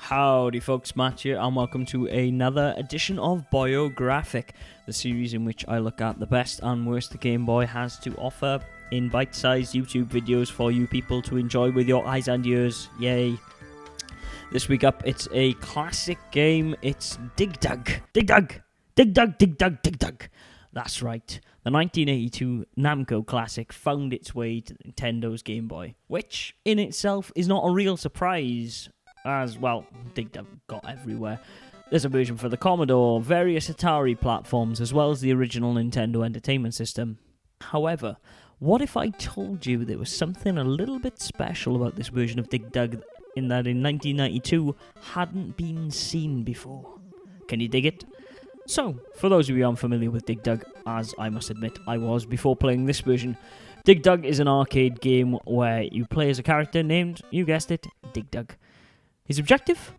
Howdy folks, Matt here, and welcome to another edition of Boyographic, the series in which I look at the best and worst the Game Boy has to offer in bite-sized YouTube videos for you people to enjoy with your eyes and ears. Yay. This week up, it's a classic game. It's Dig Dug. Dig Dug! Dig Dug, Dig Dug, Dig Dug! That's right. The 1982 Namco classic found its way to Nintendo's Game Boy, which in itself is not a real surprise, as, well, Dig Dug got everywhere. There's a version for the Commodore, various Atari platforms, as well as the original Nintendo Entertainment System. However, what if I told you there was something a little bit special about this version of Dig Dug in that in 1992 hadn't been seen before? Can you dig it? So, for those of you unfamiliar with Dig Dug, as I must admit I was before playing this version, Dig Dug is an arcade game where you play as a character named, you guessed it, Dig Dug. His objective?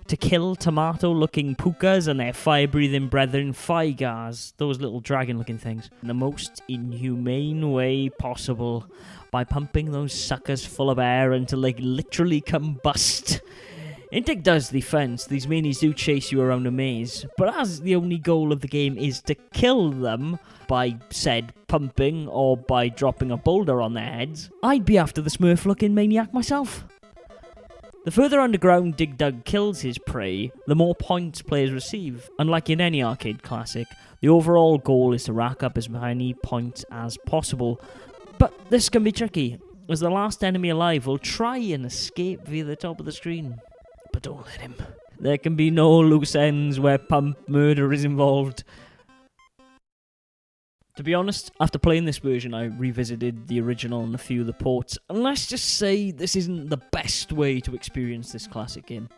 To kill tomato-looking pukas and their fire-breathing brethren Figars, those little dragon-looking things, in the most inhumane way possible, by pumping those suckers full of air until they literally combust. In Dig Dug's defense, these meanies do chase you around a maze, but as the only goal of the game is to kill them by said pumping or by dropping a boulder on their heads, I'd be after the Smurf-looking maniac myself. The further underground Dig Dug kills his prey, the more points players receive. Unlike in any arcade classic, the overall goal is to rack up as many points as possible. But this can be tricky, as the last enemy alive will try and escape via the top of the screen. But don't let him. There can be no loose ends where pump murder is involved. To be honest, after playing this version, I revisited the original and a few of the ports, and let's just say this isn't the best way to experience this classic game.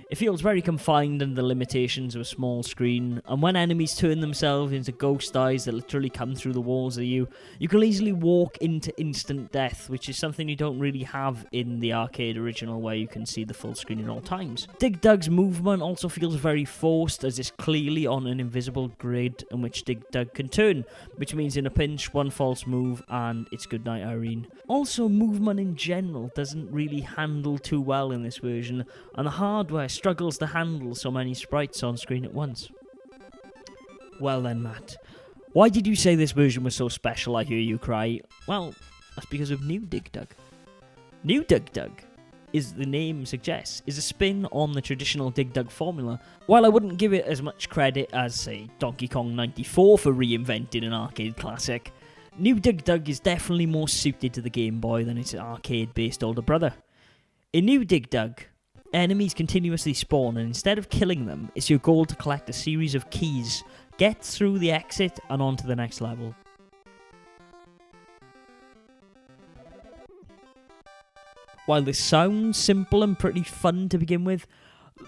It feels very confined under the limitations of a small screen, and when enemies turn themselves into ghost eyes that literally come through the walls of you can easily walk into instant death, which is something you don't really have in the arcade original where you can see the full screen at all times. Dig Dug's movement also feels very forced, as it's clearly on an invisible grid in which Dig Dug can turn, which means in a pinch, one false move and it's goodnight Irene. Also, movement in general doesn't really handle too well in this version, and the hardware struggles to handle so many sprites on screen at once. Well then, Matt, why did you say this version was so special, I hear you cry? Well, that's because of New Dig Dug. New Dig Dug, as the name suggests, is a spin on the traditional Dig Dug formula. While I wouldn't give it as much credit as, say, Donkey Kong 94 for reinventing an arcade classic, New Dig Dug is definitely more suited to the Game Boy than its arcade-based older brother. In New Dig Dug, enemies continuously spawn, and instead of killing them, it's your goal to collect a series of keys, get through the exit, and on to the next level. While this sounds simple and pretty fun to begin with,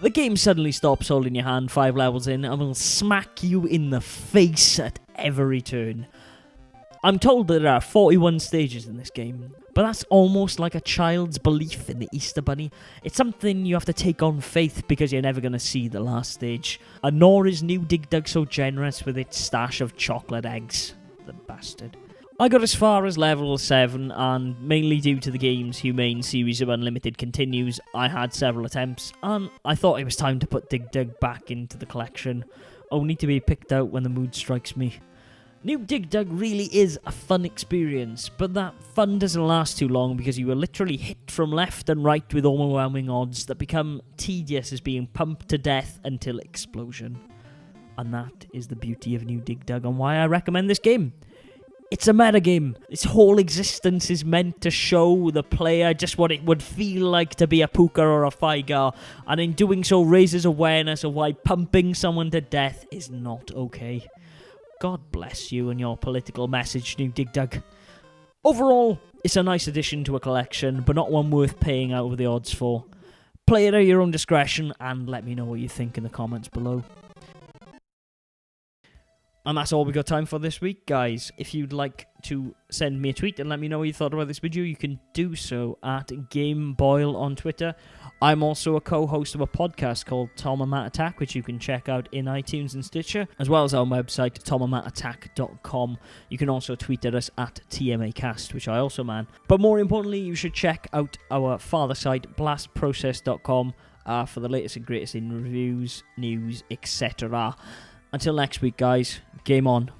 the game suddenly stops holding your hand 5 levels in and will smack you in the face at every turn. I'm told that there are 41 stages in this game, but that's almost like a child's belief in the Easter Bunny. It's something you have to take on faith because you're never going to see the last stage. And nor is New Dig Dug so generous with its stash of chocolate eggs. The bastard. I got as far as level 7, and mainly due to the game's humane series of unlimited continues, I had several attempts, and I thought it was time to put Dig Dug back into the collection, only to be picked out when the mood strikes me. New Dig Dug really is a fun experience, but that fun doesn't last too long because you are literally hit from left and right with overwhelming odds that become tedious as being pumped to death until explosion. And that is the beauty of New Dig Dug and why I recommend this game. It's a metagame. Its whole existence is meant to show the player just what it would feel like to be a Puka or a Figar, and in doing so raises awareness of why pumping someone to death is not okay. God bless you and your political message, New Dig Dug. Overall, it's a nice addition to a collection, but not one worth paying out of the odds for. Play it at your own discretion, and let me know what you think in the comments below. And that's all we got time for this week, guys. If you'd like to send me a tweet and let me know what you thought about this video, you can do so at GameBoyle on Twitter. I'm also a co-host of a podcast called Tom and Matt Attack, which you can check out in iTunes and Stitcher, as well as our website, tomandmattattack.com. You can also tweet at us at TMAcast, which I also man. But more importantly, you should check out our father site, blastprocess.com, for the latest and greatest in reviews, news, etc. Until next week, guys, game on.